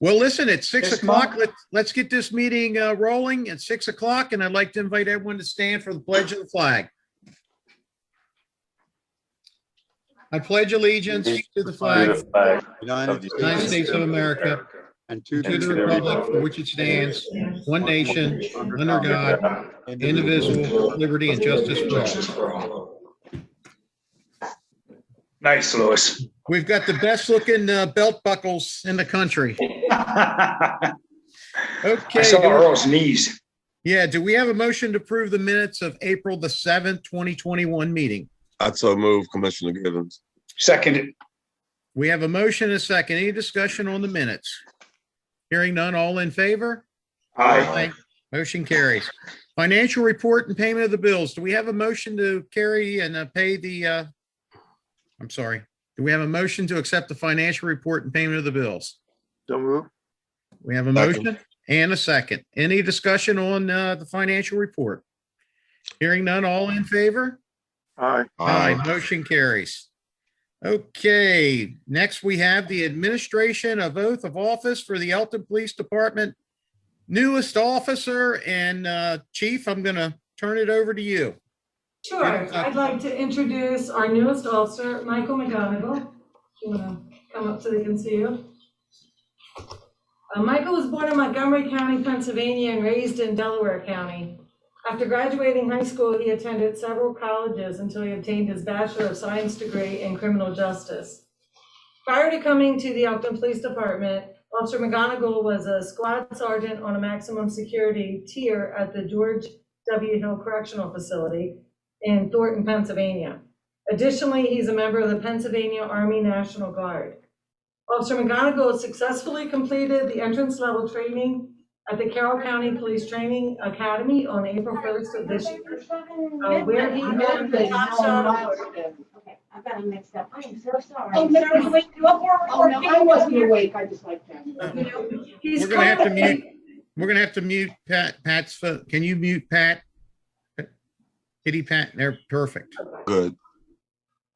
Well, listen, at 6 This o'clock, month? let's get this meeting rolling at 6 o'clock, and I'd like to invite everyone to stand for the pledge of the flag. I pledge allegiance to the flag of the United States of America and to the republic for which it stands, one nation, under God, indivisible, liberty and justice for all. Nice, Louis. We've got the best looking belt buckles in the country. I Okay. saw Earl's knees. Yeah, do we have a motion to approve the minutes of April the 7th, 2021 meeting? I'd so move, Commissioner Givens. Seconded. We have a motion and a second. Any discussion on the minutes? Hearing none, all in favor? Aye. Motion carries. Financial report and payment of the bills. Do we have a motion to carry and pay the, I'm sorry. Do we have a motion to accept the financial report and payment of the bills? So move. We have a Second. motion and a second. Any discussion on the financial report? Hearing none, all in favor? Aye. Motion carries. Okay, next we have the administration of oath of office for the Elton Police Department. Newest officer and Chief, I'm going to turn it over to you. Sure. I'd like to introduce our newest officer, Michael McGonigal. You want to come up so they can see you? Michael was born in Montgomery County, Pennsylvania, and raised in Delaware County. After graduating high school, he attended several colleges until he obtained his Bachelor of Science degree in criminal justice. Prior to coming to the Elkton Police Department, Officer McGonigal was a squad sergeant on a maximum security tier at the George W. Hill Correctional Facility in Thornton, Pennsylvania. Additionally, he's a member of the Pennsylvania Army National Guard. Officer McGonigal successfully completed the entrance level training at the Carroll County Police Training Academy on April 1st of this year, where he earned the top shot award. Okay, I got them mixed up. I am so sorry. Oh, no, Sorry to wake you up. Oh, no, I wasn't awake. I just like that. He's We're going to have to currently- mute. We're going to have to mute Pat's phone. Can you mute Pat? Kitty Pat, they're perfect. Good.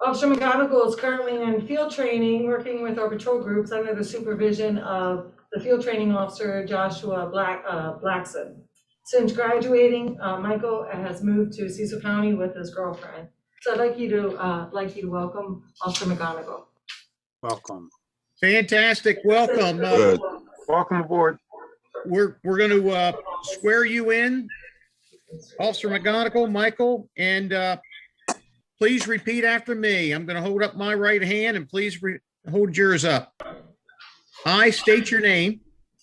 Officer McGonigal is currently in field training, working with our patrol groups under the supervision of the field training officer, Joshua Blackson. Since graduating, Michael has moved to Cecil County with his girlfriend. So I'd like you to welcome Officer McGonigal. Welcome. Fantastic. Welcome. Good. Welcome aboard. We're going to swear you in, Officer McGonigal, Michael, and please repeat after me. I'm going to hold up my right hand and please hold yours up. I state your name.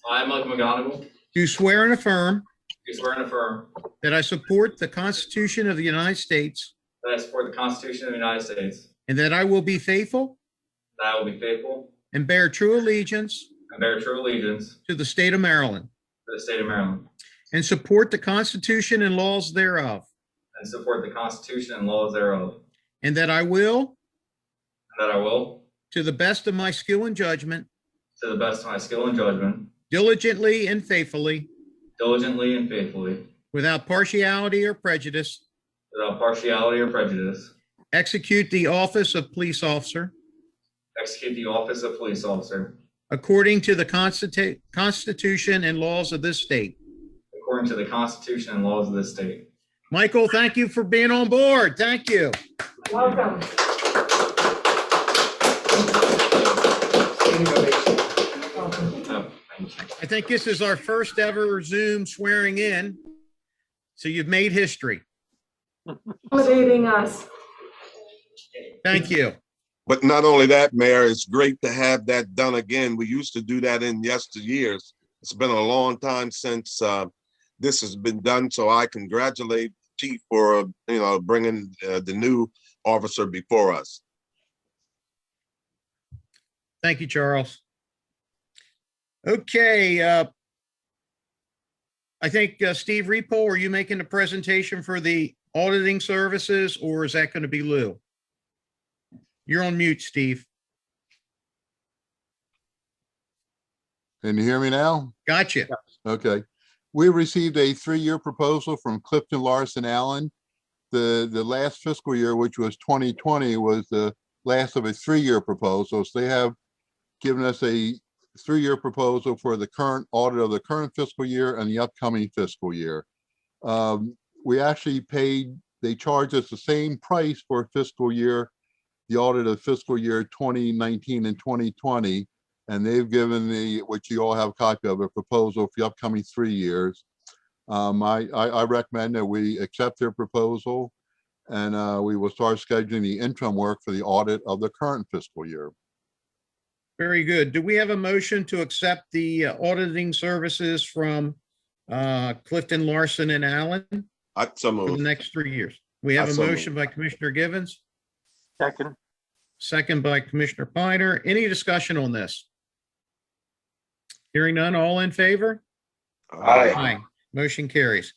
I, Michael McGonigal, Do swear and affirm do swear and affirm that I support the Constitution of the United States that I support the Constitution of the United States, and that I will be faithful that I will be faithful and bear true allegiance and bear true allegiance to the state of Maryland to the state of Maryland, and support the Constitution and laws thereof, and support the Constitution and laws thereof, and that I will, and that I will, to the best of my skill and judgment, to the best of my skill and judgment, diligently and faithfully, diligently and faithfully, without partiality or prejudice, without partiality or prejudice, execute the office of police officer execute the office of police officer according to the Constitution and laws of this state. according to the Constitution and laws of this state. Michael, thank you for being on board. Thank you. Welcome. Oh, thank you. I think this is our first ever Zoom swearing in. So you've made history. Accommodating us. Thank you. But not only that, Mayor, it's great to have that done again. We used to do that in yesteryears. It's been a long time since this has been done. So I congratulate Chief for, bringing the new officer before us. Thank you, Charles. Okay. I think Steve Repo, are you making the presentation for the auditing services, or is that going to be Lou? You're on mute, Steve. Can you hear me now? Gotcha. Okay. We received a 3-year proposal from Clifton Larson Allen. The last fiscal year, which was 2020, was the last of a 3-year proposal. So they have given us a three-year proposal for the current audit of the current fiscal year and the upcoming fiscal year. We actually paid, they charged us the same price for fiscal year, the audit of fiscal year 2019 and 2020. And they've given the, which you all have a copy of, a proposal for the upcoming 3 years. I recommend that we accept their proposal, and we will start scheduling the interim work for the audit of the current fiscal year. Very good. Do we have a motion to accept the auditing services from Clifton, Larson and Allen So for the moved. next 3 years? We have a So motion by Commissioner Givens, Second. second by Commissioner Piner. Any discussion on this? Hearing none, all in favor? Aye. Motion carries.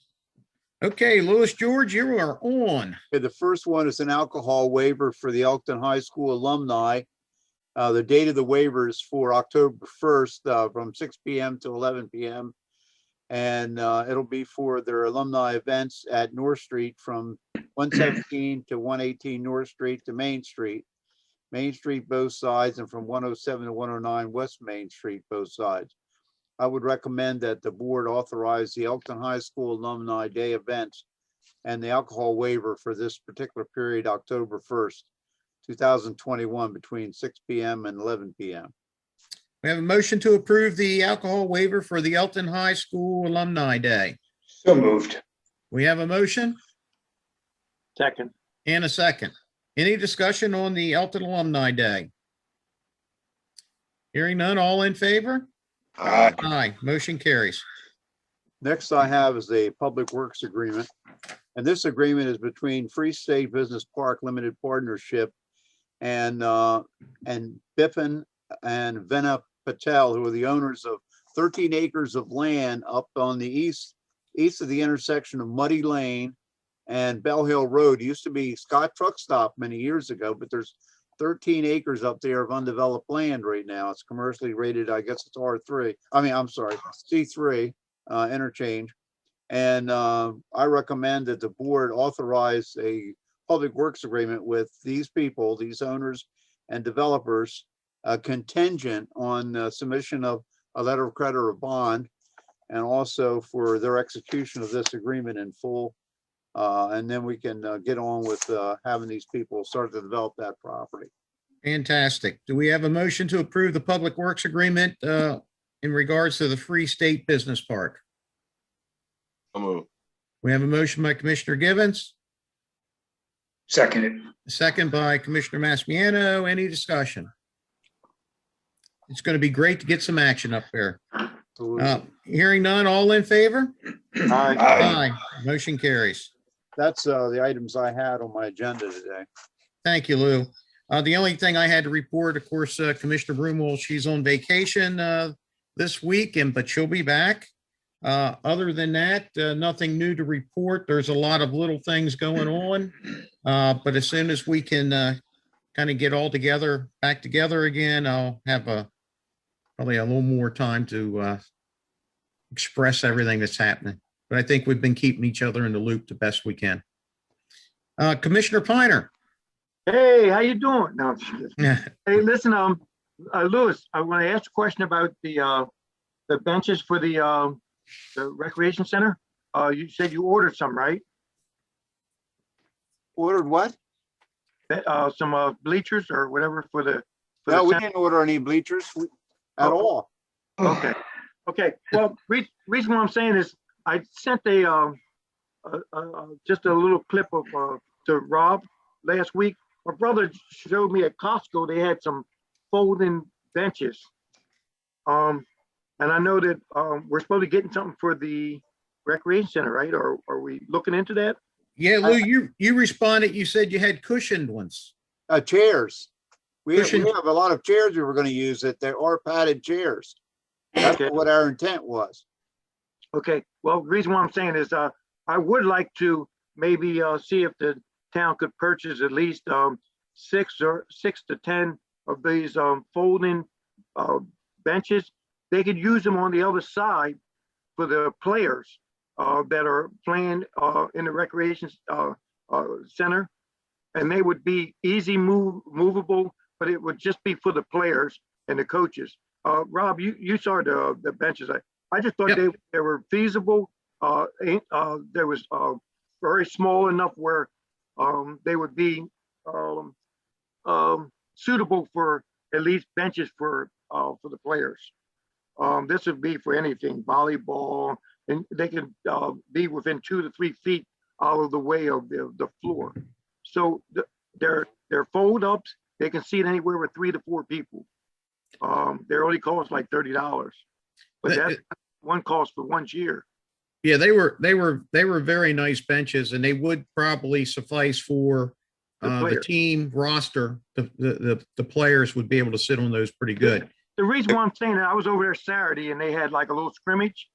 Okay, Louis George, you are on. Okay, the first one is an alcohol waiver for the Elkton High School alumni. The date of the waiver is for October 1st, from 6 p.m. to 11 p.m. And it'll be for their alumni events at North Street from 117 to 118 North Street to Main Street. Main Street both sides, and from 107 to 109 West Main Street both sides. I would recommend that the board authorize the Elkton High School Alumni Day events and the alcohol waiver for this particular period, October 1st, 2021, between 6 p.m. and 11 p.m. We have a motion to approve the alcohol waiver for the Elton High School Alumni Day. So moved. We have a motion Second. and a second. Any discussion on the Elton Alumni Day? Hearing none, all in favor? Aye. Aye, motion carries. Next I have is a public works agreement. And this agreement is between Free State Business Park Limited Partnership and Biffin and Vena Patel, who are the owners of 13 acres of land up on the east of the intersection of Muddy Lane and Bell Hill Road. It used to be Scott Truck Stop many years ago, but there's 13 acres up there of undeveloped land right now. It's commercially rated, I guess it's R3. I'm sorry, C3 interchange. And I recommend that the board authorize a public works agreement with these people, these owners and developers, contingent on submission of a letter of credit or bond, and also for their execution of this agreement in full. And then we can get on with having these people start to develop that property. Fantastic. Do we have a motion to approve the Public Works Agreement in regards to the Free State Business Park? So moved. We have a motion by Commissioner Givens, Seconded. second by Commissioner Massimiano. Any discussion? It's going to be great to get some action up there. Hearing none, all in favor? Aye. Aye. Motion carries. That's the items I had on my agenda today. Thank you, Lou. The only thing I had to report, of course, Commissioner Broomwell, she's on vacation this week, but she'll be back. Other than that, nothing new to report. There's a lot of little things going on. But as soon as we can kind of get all together, back together again, I'll have probably a little more time to express everything that's happening. But I think we've been keeping each other in the loop the best we can. Commissioner Piner. Hey, how you doing? No, I'm just kidding. Hey, listen, Louis, I want to ask a question about the benches for the recreation center. You said you ordered some, right? Ordered what? Some bleachers or whatever for the. No, we center? didn't order any bleachers at all. Okay. Okay. Well, reason why I'm saying is I sent just a little clip of to Rob last week. My brother showed me at Costco they had some folding benches. And I know that we're supposed to be getting something for the recreation center, right? Or are we looking into that? Yeah, Lou, you responded. You said you had cushioned ones. Chairs. We have Cushion. a lot of chairs we were going to use that there are padded chairs. That's Okay. what our intent was. Okay. Well, the reason why I'm saying is I would like to maybe see if the town could purchase at least 6 to 10 of these folding benches. They could use them on the other side for the players that are playing in the recreation center, and they would be easy movable, but it would just be for the players and the coaches. Rob, you saw the benches. I just thought Yep. they were feasible. There was very small enough where they would be suitable for at least benches for the players. This would be for anything, volleyball, and they can be within 2 to 3 feet out of the way of the floor. So they're fold ups. They can seat anywhere with 3 to 4 people. They only cost like $30, but that's one cost for 1 year. Yeah, they were very nice benches, and they would probably suffice for The the players. team roster. The players would be able to sit on those pretty good. The reason why I'm saying that, I was over there Saturday and they had like a little scrimmage,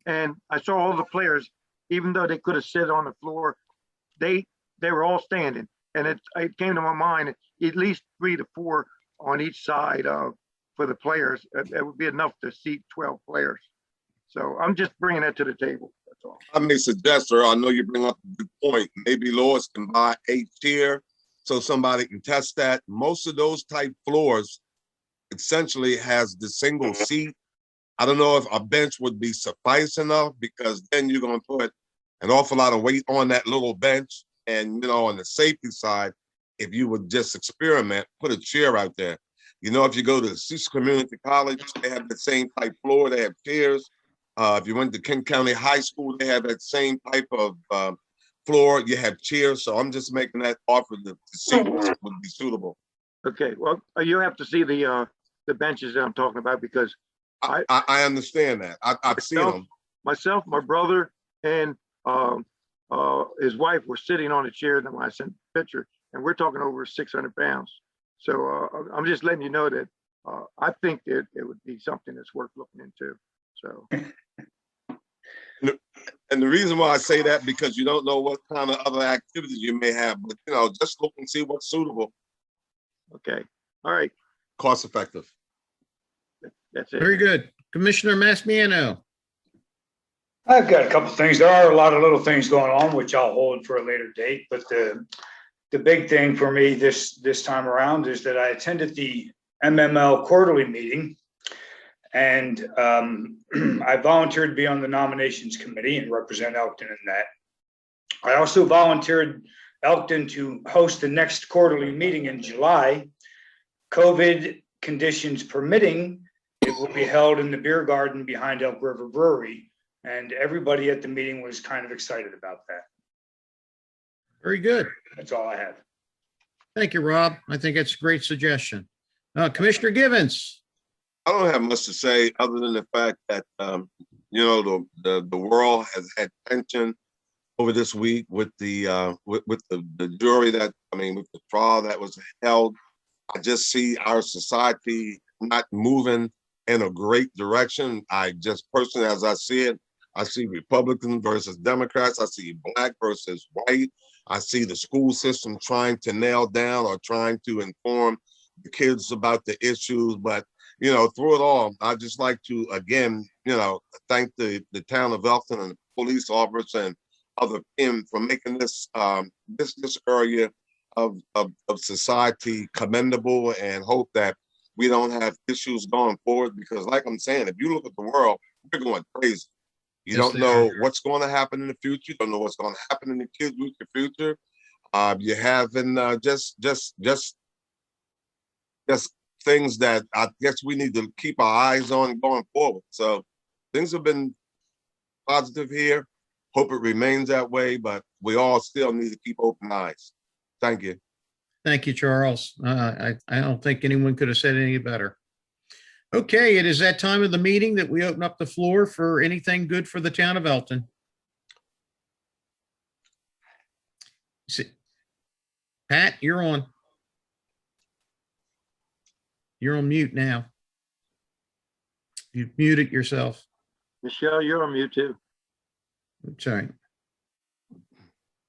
and I saw all the players, even though they could have sit on the floor, they were all standing, and it came to my mind at least 3 to 4 on each side for the players. That would be enough to seat 12 players. So I'm just bringing that to the table. That's all. I may suggest, sir, I know you bring up a good point. Maybe Lois can buy a chair so somebody can test that. Most of those type floors essentially has the single seat. I don't know if a bench would be suffice enough, because then you're going to put an awful lot of weight on that little bench. And, you know, on the safety side, if you would just experiment, put a chair out there. You know, if you go to the Cecil Community College, they have the same type floor, they have chairs. If you went to King County High School, they have that same type of floor, you have chairs. So I'm just making that offer to see what would be suitable. Okay, well, you have to see the benches that I'm talking about, because I understand that. I've seen them. myself, my brother, and his wife were sitting on a chair. Then when I sent the picture, and we're talking over 600 pounds. So I'm just letting you know that I think it would be something that's worth looking into. So. And the reason why I say that, because you don't know what kind of other activities you may have, but you know, just look and see what's suitable. Okay. All right. Cost effective. That's it. Very good. Commissioner Massimiano. I've got a couple of things. There are a lot of little things going on, which I'll hold for a later date. But the big thing for me this time around is that I attended the MML quarterly meeting, and I volunteered to be on the nominations committee and represent Elkton in that. I also volunteered Elkton to host the next quarterly meeting in July. COVID conditions permitting, it will be held in the beer garden behind Elk River Brewery. And everybody at the meeting was kind of excited about that. Very good. That's all I have. Thank you, Rob. I think it's a great suggestion. Commissioner Givens. I don't have much to say other than the fact that you know, the world has had tension over this week with the jury that, I mean, with the trial that was held. I just see our society not moving in a great direction. I just personally, as I see it, I see Republicans versus Democrats. I see black versus white. I see the school system trying to nail down or trying to inform the kids about the issues. But, you know, through it all, I'd just like to, again, you know, thank the town of Elkton and the police officers and other for making this this area of society commendable, and hope that we don't have issues going forward. Because like I'm saying, if you look at the world, we're going crazy. You don't know what's going to happen in the future. You don't know what's going to happen in the kids' future. You're having just things that I guess we need to keep our eyes on going forward. So things have been positive here. Hope it remains that way, but we all still need to keep open eyes. Thank you. Thank you, Charles. I don't think anyone could have said any better. Okay, it is that time of the meeting that we open up the floor for anything good for the town of Elkton. Pat, you're on. You're on mute now. You've muted yourself. Michelle, you're on mute too. Sorry.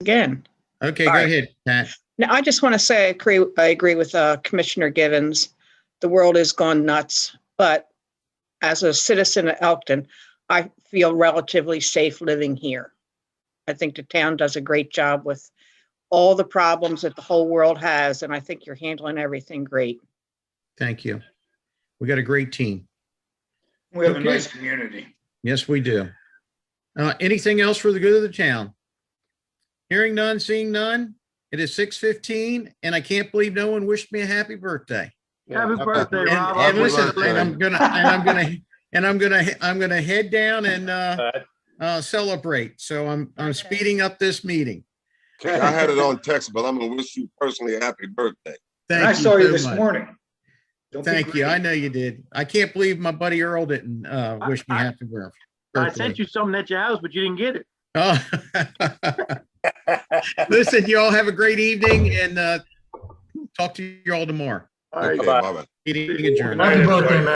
Again. Okay, All go right. ahead, Pat. Now, I just want to say I agree with Commissioner Givens. The world has gone nuts, but as a citizen of Elkton, I feel relatively safe living here. I think the town does a great job with all the problems that the whole world has, and I think you're handling everything great. Thank you. We got a great team. We have a Okay. nice community. Yes, we do. Anything else for the good of the town? Hearing none, seeing none. It is 6:15 and I can't believe no one wished me a happy birthday. Happy birthday, And, Rob. and Happy listen, birthday. and I'm gonna head down and celebrate. So I'm speeding up this meeting. I had it on text, but I'm gonna wish you personally a happy birthday. And I Thank saw you so this much. morning. Don't be Thank you. I greedy. know you did. I can't believe my buddy Earl didn't wish me happy birthday. I sent you something at your house, but you didn't get it. Oh. Listen, you all have a great evening and talk to you all tomorrow. All right. Okay, bye-bye. Meeting adjourned. Happy birthday, man.